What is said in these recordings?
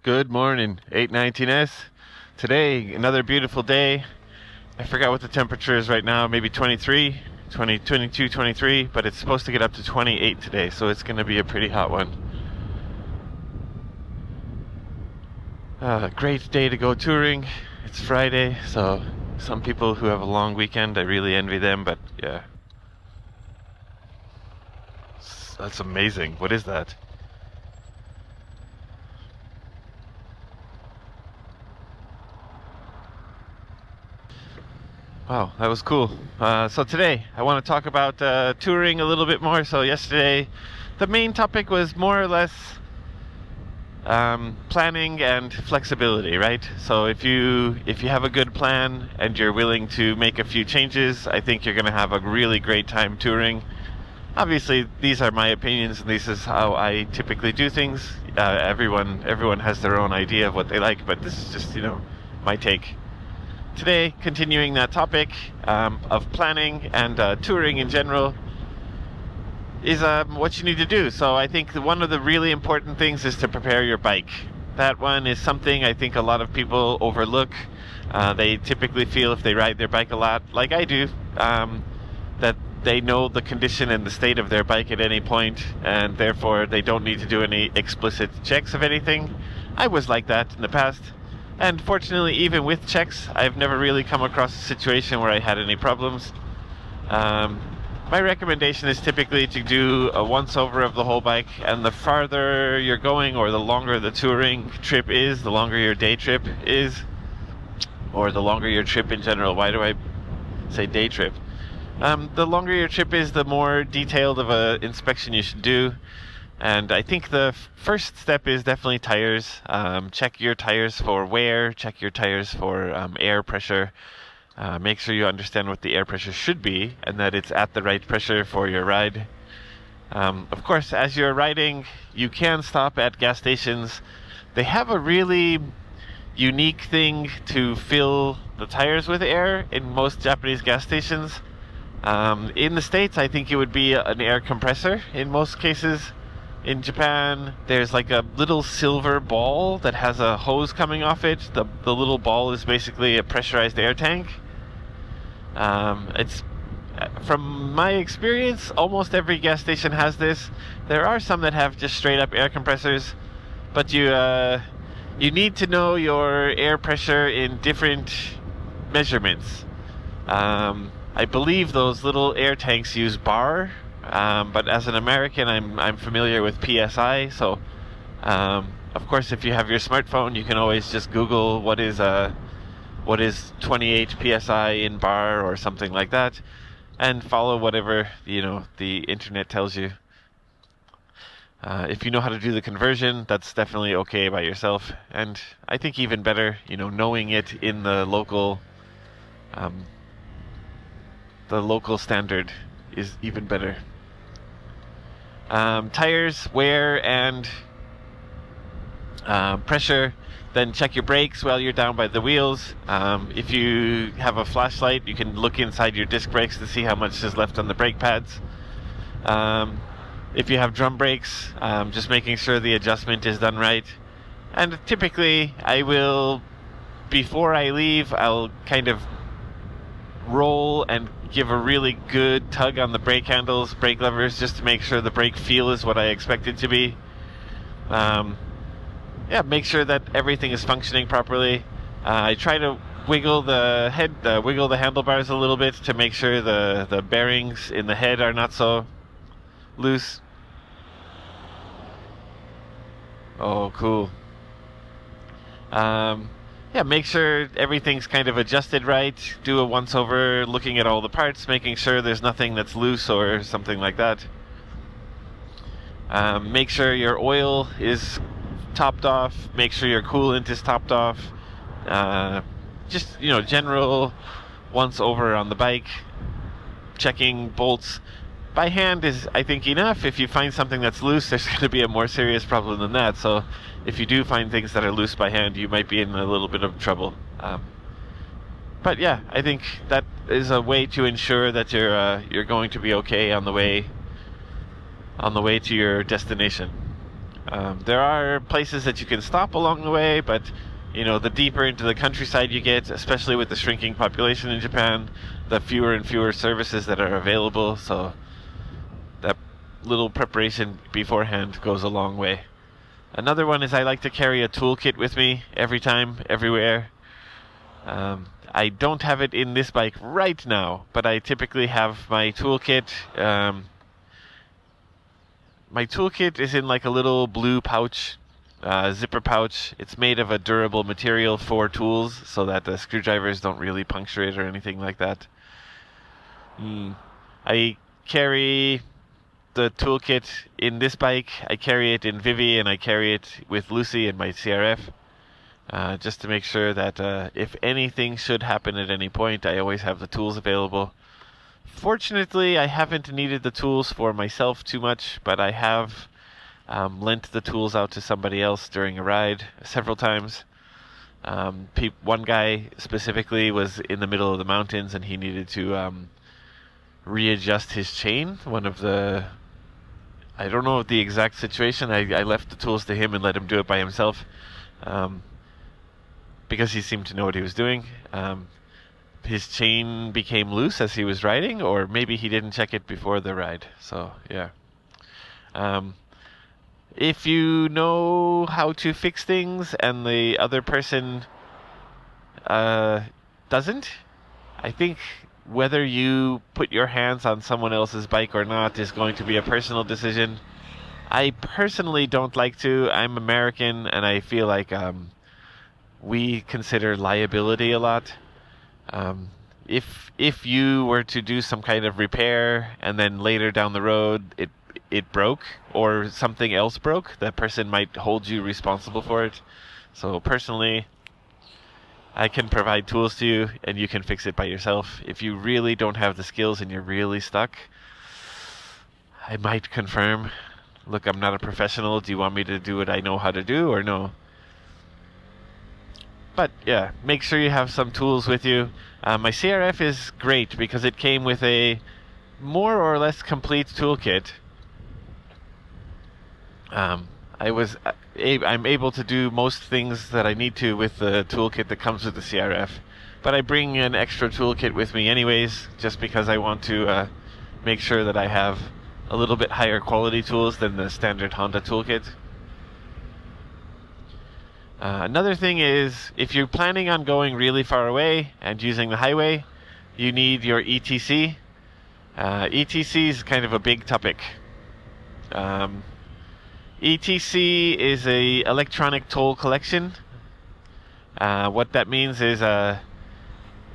Good morning, 819S. Today, another beautiful day. I forgot what the temperature is right now, maybe 23, 20, 22, 23, but it's supposed to get up to 28 today, so it's going to be a pretty hot one. Great day to go touring. It's Friday, so some people who have a long weekend, I really envy them, but yeah. That's amazing. What is that? Wow, that was cool. So today, I want to talk about touring a little bit more. So yesterday, the main topic was more or less planning and flexibility, right? So if you have a good plan and you're willing to make a few changes, I think you're going to have a really great time touring. Obviously, these are my opinions, and this is how I typically do things. Everyone has their own idea of what they like, but this is just my take. Today, continuing that topic of planning and touring in general, is what you need to do. So I think one of the really important things is to prepare your bike. That one is something I think a lot of people overlook. They typically feel if they ride their bike a lot, like I do, that they know the condition and the state of their bike at any point, and therefore they don't need to do any explicit checks of anything. I was like that in the past. And fortunately, even with checks, I've never really come across a situation where I had any problems. My recommendation is typically to do a once-over of the whole bike, and the farther you're going, or the longer the touring trip is, the longer your day trip is, or the longer your trip in general. Why do I say day trip? The longer your trip is, the more detailed of an inspection you should do. And I think the first step is definitely tires. Check your tires for wear, check your tires for air pressure. Make sure you understand what the air pressure should be and that it's at the right pressure for your ride. Of course, as you're riding, you can stop at gas stations. They have a really unique thing to fill the tires with air in most Japanese gas stations. In the States, I think it would be an air compressor in most cases. In Japan, there's like a little silver ball that has a hose coming off it. The little ball is basically a pressurized air tank. It's from my experience, almost every gas station has this. There are some that have just straight up air compressors, but you need to know your air pressure in different measurements. I believe those little air tanks use bar. But as an American, I'm familiar with PSI. So, of course, if you have your smartphone, you can always just Google what is 28 PSI in bar or something like that, and follow whatever the internet tells you. If you know how to do the conversion, that's definitely okay by yourself. And I think even better, knowing it in the local standard is even better. Tires, wear, and pressure. Then check your brakes while you're down by the wheels. If you have a flashlight, you can look inside your disc brakes to see how much is left on the brake pads. If you have drum brakes, just making sure the adjustment is done right. And typically, before I leave, I'll kind of roll and give a really good tug on the brake handles, brake levers, just to make sure the brake feel is what I expect it to be. Make sure that everything is functioning properly. I try to wiggle the handlebars a little bit to make sure the bearings in the head are not so loose. Oh, cool. Make sure everything's kind of adjusted right. Do a once-over, looking at all the parts, making sure there's nothing that's loose or something like that. Make sure your oil is topped off. Make sure your coolant is topped off. General once-over on the bike. Checking bolts by hand is, I think, enough. If you find something that's loose, there's going to be a more serious problem than that. So if you do find things that are loose by hand, you might be in a little bit of trouble. But yeah, I think that is a way to ensure that you're going to be okay on the way to your destination. There are places that you can stop along the way, but the deeper into the countryside you get, especially with the shrinking population in Japan, the fewer and fewer services that are available. So that little preparation beforehand goes a long way. Another one is I like to carry a toolkit with me every time, everywhere. I don't have it in this bike right now, but I typically have my toolkit. My toolkit is in like a little blue pouch, zipper pouch. It's made of a durable material for tools so that the screwdrivers don't really puncture it or anything like that. I carry the toolkit in this bike. I carry it in Vivi, and I carry it with Lucy in my CRF. Just to make sure that if anything should happen at any point, I always have the tools available. Fortunately, I haven't needed the tools for myself too much, but I have lent the tools out to somebody else during a ride several times. One guy specifically was in the middle of the mountains, and he needed to readjust his chain. I don't know the exact situation. I left the tools to him and let him do it by himself. Because he seemed to know what he was doing. His chain became loose as he was riding, or maybe he didn't check it before the ride. So, yeah. If you know how to fix things and the other person doesn't, I think whether you put your hands on someone else's bike or not is going to be a personal decision. I personally don't like to. I'm American, and I feel like we consider liability a lot. If you were to do some kind of repair and then later down the road it broke or something else broke, that person might hold you responsible for it. So personally, I can provide tools to you and you can fix it by yourself. If you really don't have the skills and you're really stuck, I might confirm, look, I'm not a professional. Do you want me to do what I know how to do or no? But yeah, make sure you have some tools with you. My CRF is great because it came with a more or less complete toolkit. I'm able to do most things that I need to with the toolkit that comes with the CRF. But I bring an extra toolkit with me anyways, just because I want to make sure that I have a little bit higher quality tools than the standard Honda toolkit. Another thing is, if you're planning on going really far away and using the highway, you need your ETC. ETC is kind of a big topic. ETC is a electronic toll collection. What that means is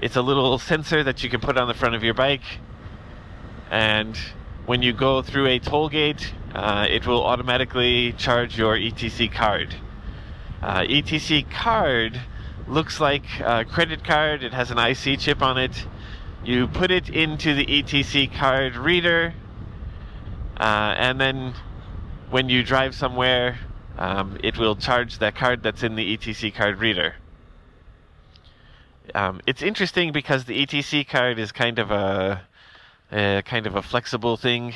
it's a little sensor that you can put on the front of your bike, and when you go through a toll gate, it will automatically charge your ETC card. ETC card looks like a credit card. It has an IC chip on it. You put it into the ETC card reader, and then when you drive somewhere, it will charge that card that's in the ETC card reader. It's interesting because the ETC card is kind of a flexible thing.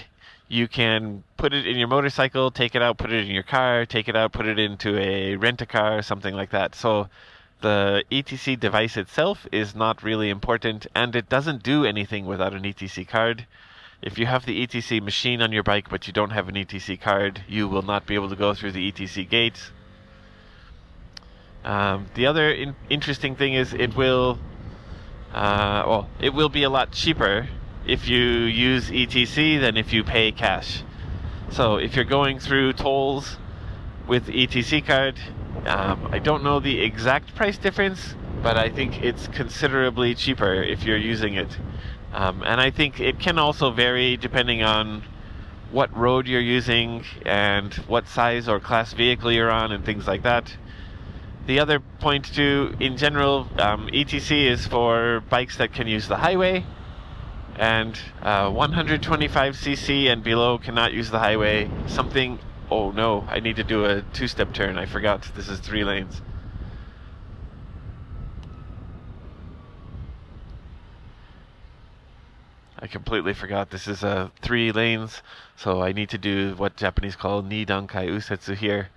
You can put it in your motorcycle, take it out, put it in your car, take it out, put it into a rent-a-car, something like that. So the ETC device itself is not really important, and it doesn't do anything without an ETC card. If you have the ETC machine on your bike but you don't have an ETC card, you will not be able to go through the ETC gates. The other interesting thing is it will be a lot cheaper if you use ETC than if you pay cash. So if you're going through tolls with ETC card, I don't know the exact price difference, but I think it's considerably cheaper if you're using it. And I think it can also vary depending on what road you're using and what size or class vehicle you're on and things like that. The other point too, in general, ETC is for bikes that can use the highway, and 125cc and below cannot use the highway. Oh no, I need to do a two-step turn. I forgot this is 3 lanes. I completely forgot this is 3 lanes, so I need to do what Japanese call Nidankai Usetsu here.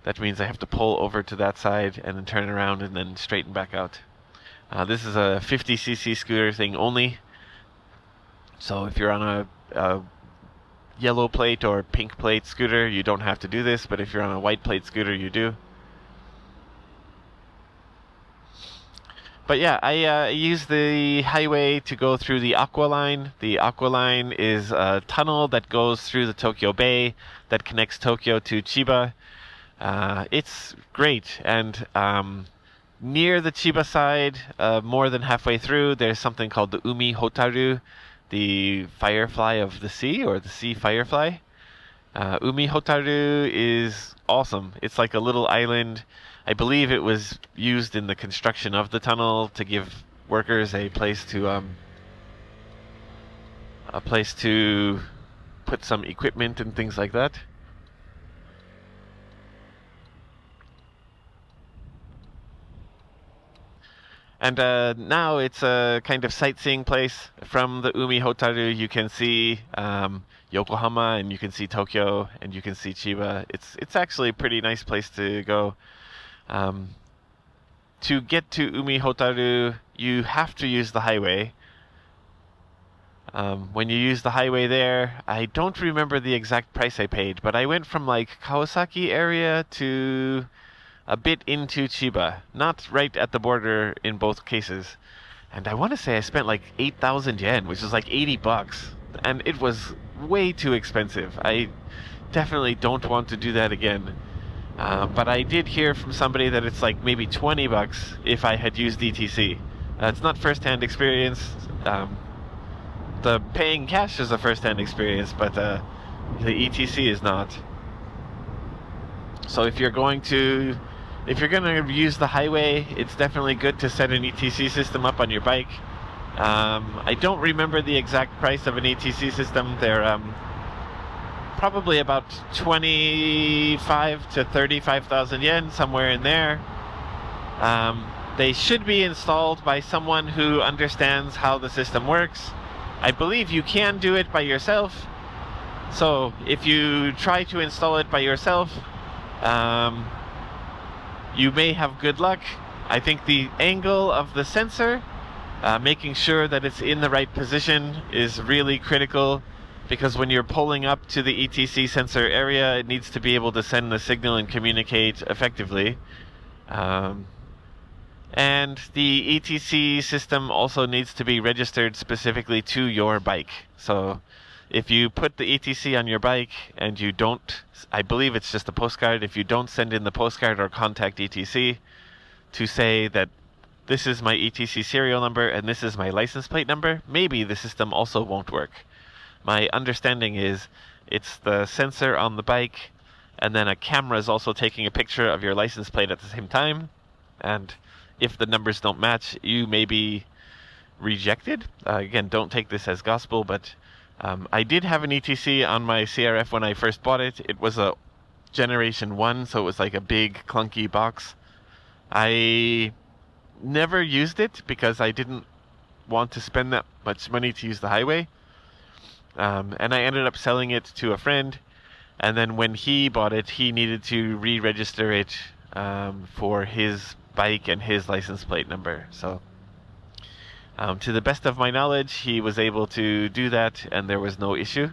That means I have to pull over to that side and then turn around and then straighten back out. This is a 50cc scooter thing only, so if you're on a yellow plate or pink plate scooter, you don't have to do this, but if you're on a white plate scooter, you do. But yeah, I use the highway to go through the Aqua Line. The Aqua Line is a tunnel that goes through the Tokyo Bay that connects Tokyo to Chiba. It's great, and near the Chiba side, more than halfway through, there's something called the Umi Hotaru, the firefly of the sea, or the sea firefly. Umi Hotaru is awesome. It's like a little island. I believe it was used in the construction of the tunnel to give workers a place to put some equipment and things like that. And now it's a kind of sightseeing place. From the Umi Hotaru, you can see Yokohama, and you can see Tokyo, and you can see Chiba. It's actually a pretty nice place to go. To get to Umi Hotaru, you have to use the highway. When you use the highway there, I don't remember the exact price I paid, but I went from like Kawasaki area to a bit into Chiba, not right at the border in both cases. And I want to say I spent like 8,000 yen, which is like $80, and it was way too expensive. I definitely don't want to do that again. But I did hear from somebody that it's like maybe $20 if I had used ETC. It's not first-hand experience. The paying cash is a first-hand experience, but the ETC is not. So if you're going to use the highway, it's definitely good to set an ETC system up on your bike. I don't remember the exact price of an ETC system. They're probably about 25 to 35,000 yen, somewhere in there. They should be installed by someone who understands how the system works. I believe you can do it by yourself. So if you try to install it by yourself, you may have good luck. I think the angle of the sensor, making sure that it's in the right position, is really critical, because when you're pulling up to the ETC sensor area, it needs to be able to send the signal and communicate effectively. And the ETC system also needs to be registered specifically to your bike. So if you put the ETC on your bike and you don't, I believe it's just a postcard, if you don't send in the postcard or contact ETC to say that this is my ETC serial number and this is my license plate number, maybe the system also won't work. My understanding is it's the sensor on the bike, and then a camera is also taking a picture of your license plate at the same time, and if the numbers don't match, you may be rejected. Again, don't take this as gospel, but I did have an ETC on my CRF when I first bought it. It was a Generation 1, so it was like a big, clunky box. I never used it because I didn't want to spend that much money to use the highway. And I ended up selling it to a friend, and then when he bought it, he needed to re-register it for his bike and his license plate number. So to the best of my knowledge, he was able to do that and there was no issue.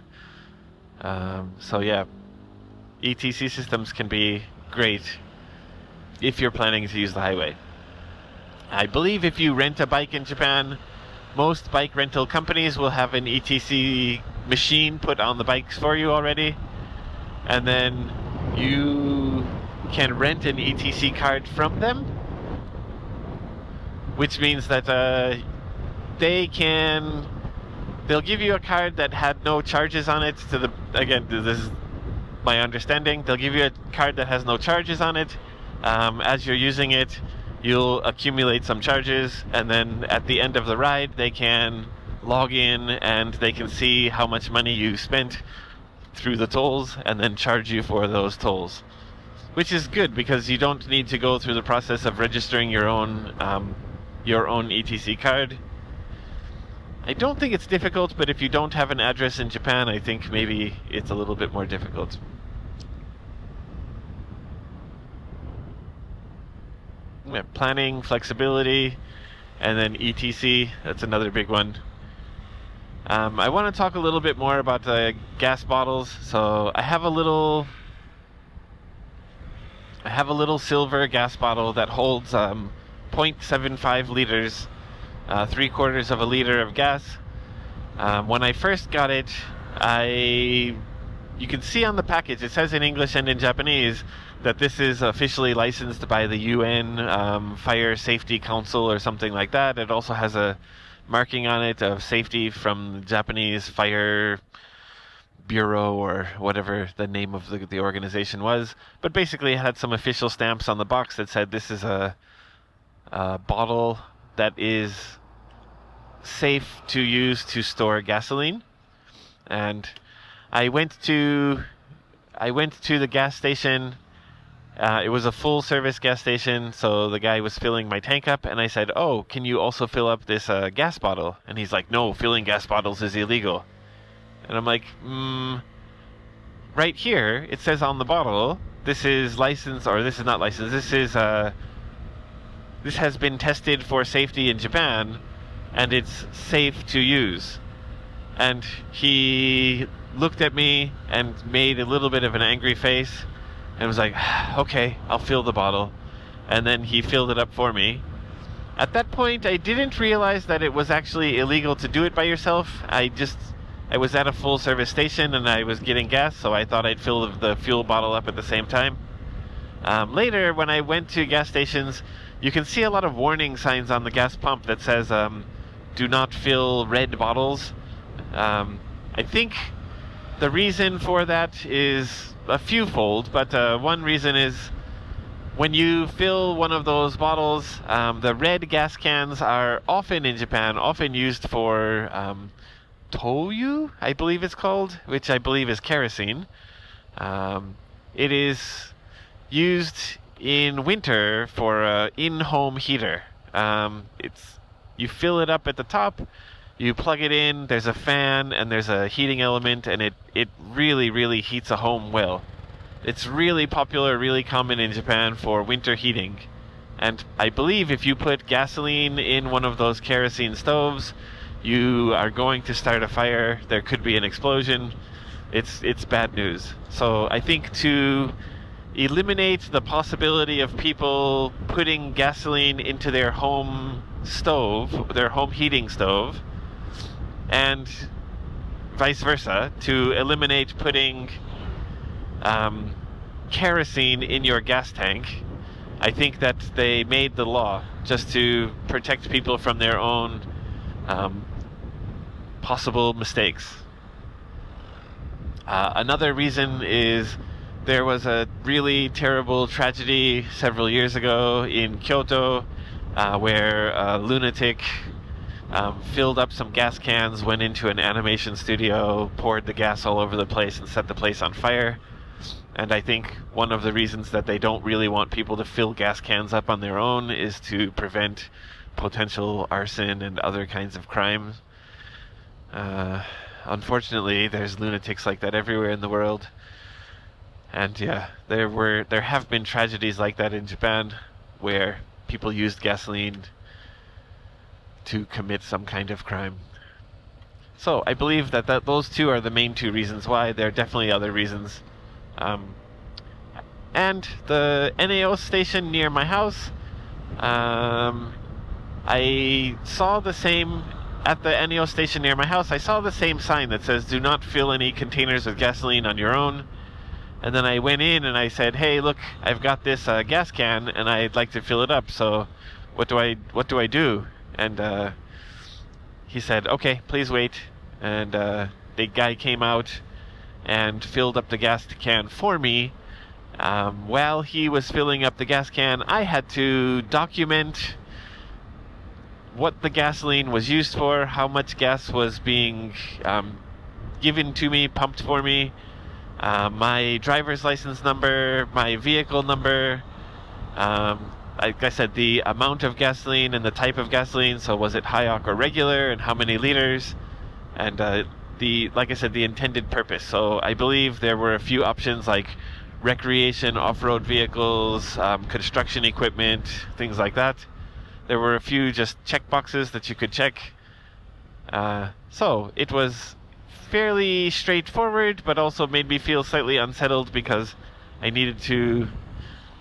So yeah, ETC systems can be great if you're planning to use the highway. I believe if you rent a bike in Japan, most bike rental companies will have an ETC machine put on the bikes for you already, and then you can rent an ETC card from them, which means that they'll give you a card that had no charges on it. Again, this is my understanding. They'll give you a card that has no charges on it. As you're using it, you'll accumulate some charges, and then at the end of the ride, they can log in and they can see how much money you spent through the tolls and then charge you for those tolls, which is good because you don't need to go through the process of registering your own ETC card. I don't think it's difficult, but if you don't have an address in Japan, I think maybe it's a little bit more difficult. Yeah, planning, flexibility, and then ETC, that's another big one. I want to talk a little bit more about the gas bottles. So I have a little silver gas bottle that holds 0.75 liters, 3/4 of a liter of gas. When I first got it, you can see on the package, it says in English and in Japanese that this is officially licensed by the UN Fire Safety Council or something like that. It also has a marking on it of safety from the Japanese Fire Bureau or whatever the name of the organization was. But basically it had some official stamps on the box that said this is a bottle that is safe to use to store gasoline. And I went to the gas station. It was a full service gas station, so the guy was filling my tank up, and I said, "Oh, can you also fill up this gas bottle?" And he's like, "No, filling gas bottles is illegal." And I'm like, right here it says on the bottle, this is licensed, or this is not licensed. This has been tested for safety in Japan, and it's safe to use. And he looked at me and made a little bit of an angry face and was like, "Okay, I'll fill the bottle." And then he filled it up for me. At that point, I didn't realize that it was actually illegal to do it by yourself. I was at a full service station and I was getting gas, so I thought I'd fill the fuel bottle up at the same time. Later, when I went to gas stations, you can see a lot of warning signs on the gas pump that says, "Do not fill red bottles." I think the reason for that is a few-fold, but one reason is when you fill one of those bottles, the red gas cans are often in Japan, often used for toyu, I believe it's called, which I believe is kerosene. It is used in winter for an in-home heater. You fill it up at the top, you plug it in, there's a fan and there's a heating element, and it really, really heats a home well. It's really popular, really common in Japan for winter heating. And I believe if you put gasoline in one of those kerosene stoves, you are going to start a fire. There could be an explosion. It's bad news. So I think to eliminate the possibility of people putting gasoline into their home stove, their home heating stove, and vice versa, to eliminate putting kerosene in your gas tank, I think that they made the law just to protect people from their own possible mistakes. Another reason is there was a really terrible tragedy several years ago in Kyoto where a lunatic filled up some gas cans, went into an animation studio, poured the gas all over the place, and set the place on fire. And I think one of the reasons that they don't really want people to fill gas cans up on their own is to prevent potential arson and other kinds of crimes. Unfortunately, there's lunatics like that everywhere in the world. And yeah, there have been tragedies like that in Japan where people used gasoline to commit some kind of crime. So I believe that those two are the main two reasons why. There are definitely other reasons. And the NAO station near my house, I saw the same, at the NAO station near my house, I saw the same sign that says, "Do not fill any containers with gasoline on your own." And then I went in and I said, "Hey, look, I've got this gas can and I'd like to fill it up. So what do I do?" And he said, "Okay, please wait." And the guy came out and filled up the gas can for me. While he was filling up the gas can, I had to document what the gasoline was used for, how much gas was being given to me, pumped for me, my driver's license number, my vehicle number, like I said, the amount of gasoline and the type of gasoline. So was it high octane or regular, and how many liters, and like I said, the intended purpose. So I believe there were a few options like recreation, off-road vehicles, construction equipment, things like that. There were a few just check boxes that you could check. So it was fairly straightforward, but also made me feel slightly unsettled because I needed to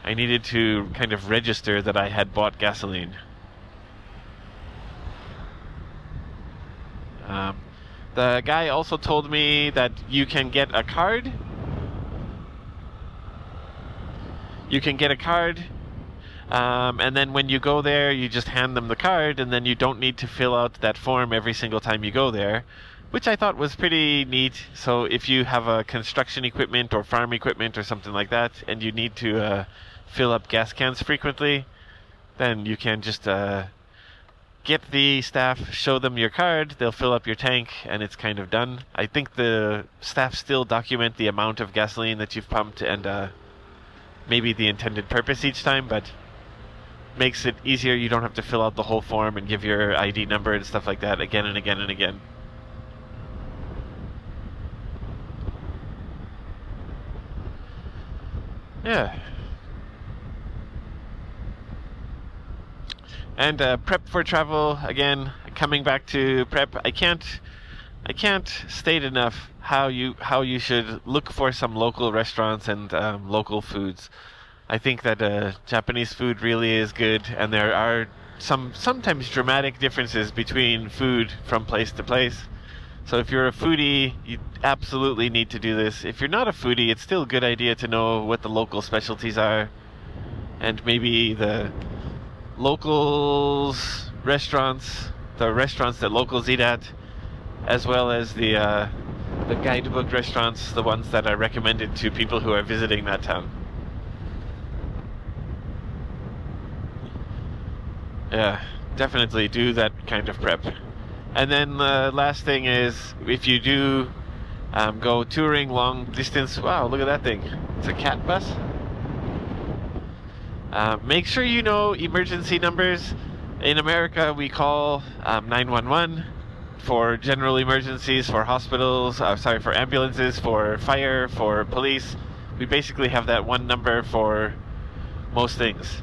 kind of register that I had bought gasoline. The guy also told me that you can get a card. And then when you go there, you just hand them the card, and then you don't need to fill out that form every single time you go there, which I thought was pretty neat. So if you have a construction equipment or farm equipment or something like that, and you need to fill up gas cans frequently, then you can just get the staff, show them your card, they'll fill up your tank, and it's kind of done. I think the staff still document the amount of gasoline that you've pumped and maybe the intended purpose each time, but makes it easier. You don't have to fill out the whole form and give your ID number and stuff like that again and again and again. Yeah. And prep for travel, again, coming back to prep, I can't state enough how you should look for some local restaurants and local foods. I think that Japanese food really is good, and there are sometimes dramatic differences between food from place to place. So if you're a foodie, you absolutely need to do this. If you're not a foodie, it's still a good idea to know what the local specialties are, and maybe the restaurants that locals eat at, as well as the guidebook restaurants, the ones that are recommended to people who are visiting that town. Yeah, definitely do that kind of prep. And then the last thing is, if you do go touring long distance, wow, look at that thing. It's a cat bus. Make sure you know emergency numbers. In America, we call 911 for general emergencies, for hospitals, for ambulances, for fire, for police. We basically have that one number for most things.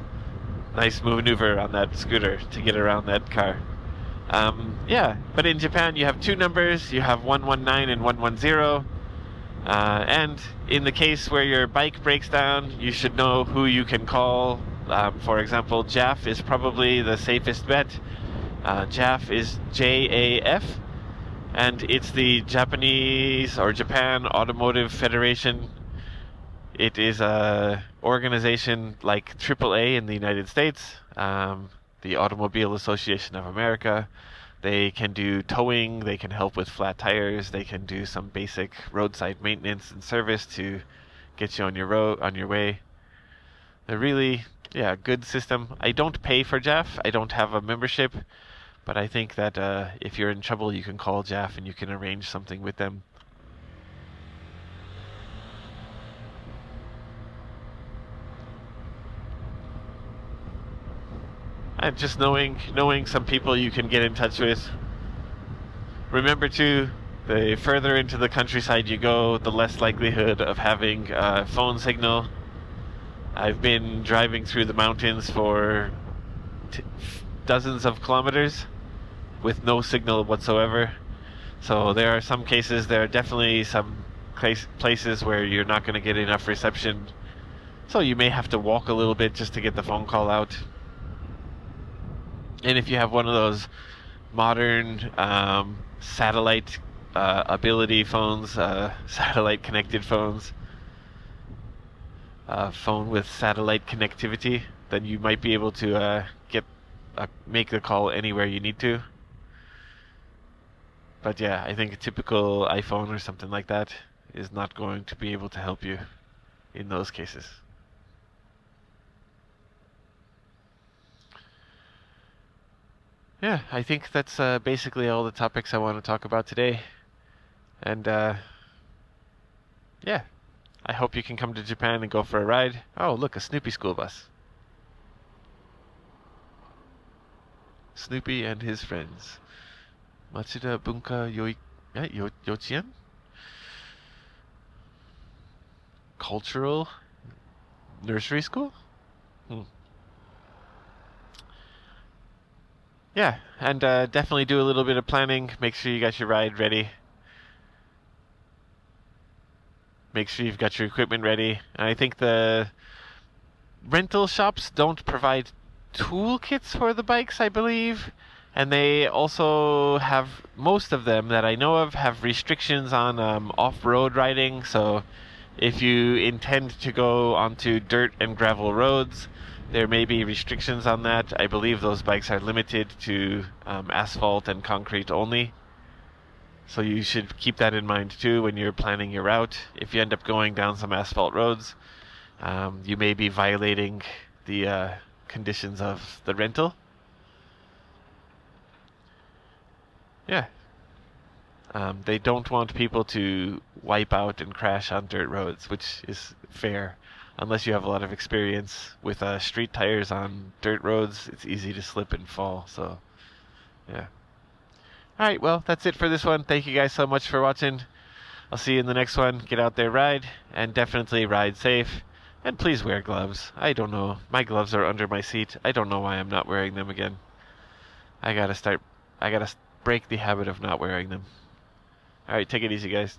Nice maneuver on that scooter to get around that car. Yeah, but in Japan you have two numbers. You have 119 and 110. And in the case where your bike breaks down, you should know who you can call. For example, JAF is probably the safest bet. JAF is JAF, and it's the Japanese or Japan Automotive Federation. It is a organization like AAA in the United States, the Automobile Association of America. They can do towing, they can help with flat tires, they can do some basic roadside maintenance and service to get you on your way. They're really, good system. I don't pay for JAF, I don't have a membership, but I think that if you're in trouble, you can call JAF and you can arrange something with them. And just knowing some people you can get in touch with. Remember too, the further into the countryside you go, the less likelihood of having a phone signal. I've been driving through the mountains for dozens of kilometers with no signal whatsoever. So there are some cases, there are definitely some places where you're not going to get enough reception. So you may have to walk a little bit just to get the phone call out. And if you have one of those modern satellite ability phones, satellite connected phones, phone with satellite connectivity, then you might be able to make the call anywhere you need to. But yeah, I think a typical iPhone or something like that is not going to be able to help you in those cases. Yeah, I think that's basically all the topics I want to talk about today. And yeah, I hope you can come to Japan and go for a ride. Oh, look, a Snoopy school bus. Snoopy and his friends. Machida Bunka Yochien? Cultural nursery school? Hmm. Yeah, and definitely do a little bit of planning. Make sure you got your ride ready. Make sure you've got your equipment ready. And I think the rental shops don't provide toolkits for the bikes, I believe. And they also have, most of them that I know of, have restrictions on off-road riding. So if you intend to go onto dirt and gravel roads, there may be restrictions on that. I believe those bikes are limited to asphalt and concrete only. So you should keep that in mind too when you're planning your route. If you end up going down some asphalt roads, you may be violating the conditions of the rental. Yeah. They don't want people to wipe out and crash on dirt roads, which is fair. Unless you have a lot of experience with street tires on dirt roads, it's easy to slip and fall. So, yeah. Alright, well, that's it for this one. Thank you guys so much for watching. I'll see you in the next one. Get out there, ride, and definitely ride safe. And please wear gloves. I don't know. My gloves are under my seat. I don't know why I'm not wearing them again. I gotta break the habit of not wearing them. Alright, take it easy, guys.